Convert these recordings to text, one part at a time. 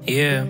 Yeah.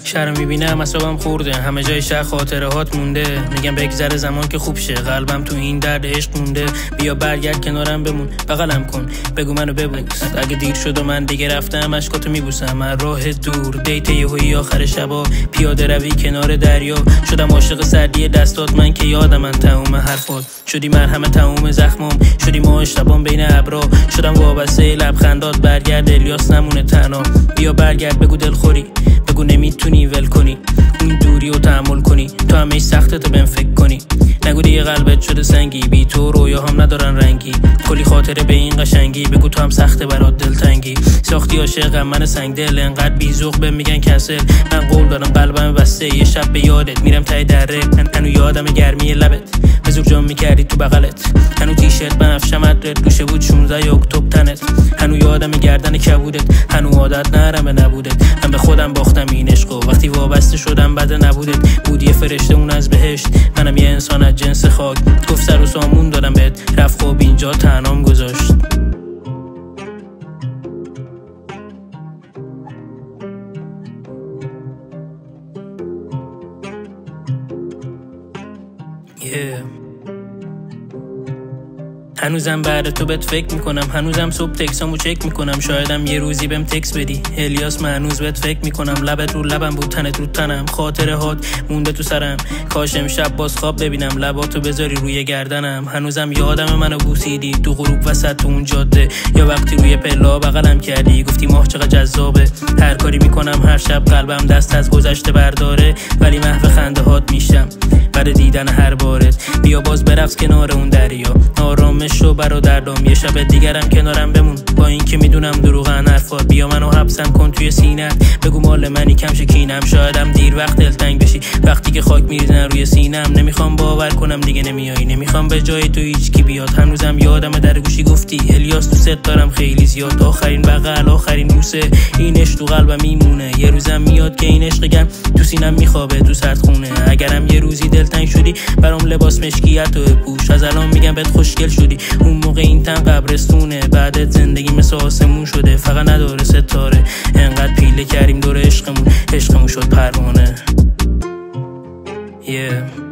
شهر میبینم اصابم خورده، همه جای شهر خاطرهات مونده. میگم بگذره زمان که خوب شه، قلبم تو این درد عشق مونده. بیا برگرد کنارم بمون، بغلم کن، بگو منو ببوس. اگه دیر شد و من دیگه رفتم، اشکاتو میبوسم. من راه دور دیت یهویی آخر شبا، پیاده روی کنار دریا. شدم عاشق سردی دستات، من که یادم من تموم حرفات. شدی مرهم تموم زخمام، شدی ماه شبام بین ابرا. شدم وابسته لبخندات، برگرد الیاس نمونه تنها. بیا برگرد بگو دلخوری، بگو نمیتونی ول کنی این دوری رو تحمل کنی. تو همه سختت بهم فکر کنی، نگو دیگه قلبت شده سنگی. بی تو رویاهام ندارن رنگی، کلی خاطره به این قشنگی. بگو تو هم سخته برات دلتنگی، ساختی عاشقم من سنگ دل. انقدر بیزوق بهم میگن کنسل، من قول دارم قلبم بسته. یه شب به یادت میرم ته دره، هنو یادم گرمی لبت، به زور جام میکردی تو بغلت. هنو تیشرت بنفشمت رد دوشه بود 16 اکتبر تنت. هنو یادم گردن کبودت، هنو عادت نرمه نبودت. من به خودم باختم این عشقو، وقتی وابسته شدم بده نبودت. بود یه فرشته اون از بهشت، منم یه انسان از جنس خاک. گفت سر و سامون دادم بهت، رفت خوب اینجا تنهام گذاشت. هنوزم بعد تو بهت فکر میکنم، هنوزم صبح تکسامو چک میکنم. شایدم یه روزی بهم تکس بدی الیاس، من هنوز بهت فکر میکنم. لبت رو لبم بود، تنت رو تنم، خاطره هات مونده تو سرم. کاش امشب باز خواب ببینم، لباتو بذاری روی گردنم. هنوزم یادم منو بوسیدی تو غروب وسط تو اون جاده، یا وقتی روی پلا بغلم کردی گفتی ماه چقدر جذابه. هر کاری میکنم هر شب قلبم دست از گذشته برداره، ولی محو خنده هات میشم بعد دیدن هر بارت. بیا باز برقص کنار اون دریا، آرامش و برادرم. یه شب دیگرم کنارم بمون، با این که میدونم دروغن حرفات. بیا منو حبسم کن توی سینت، بگو مال منی کم شکینم. شایدم دیر وقت دلتنگ بشی وقتی که خاک میریزن روی سینم. نمیخوام باور کنم دیگه نمیایی، نمیخوام به جای تو هیچ کی بیاد. هنوزم یادم در گوشی گفتی الیاس دوست دارم خیلی زیاد. آخرین بغل آخرین بوسه، این عشق تو قلبم میمونه. یه روزم میاد که این عشق گرم تو سینم میخوابه تو سردخونه. اگرم یه روزی دلتنگ شدی برام لباس مشکیت و بپوش. از الان میگم بهت خوشگل شدی، اون موقع این تن قبرستونه. بعدت زندگی مثل آسمون شده، فقط نداره ستاره. انقدر پیله کردیم دور عشقمون، عشقمون شد پروانه. Yeah.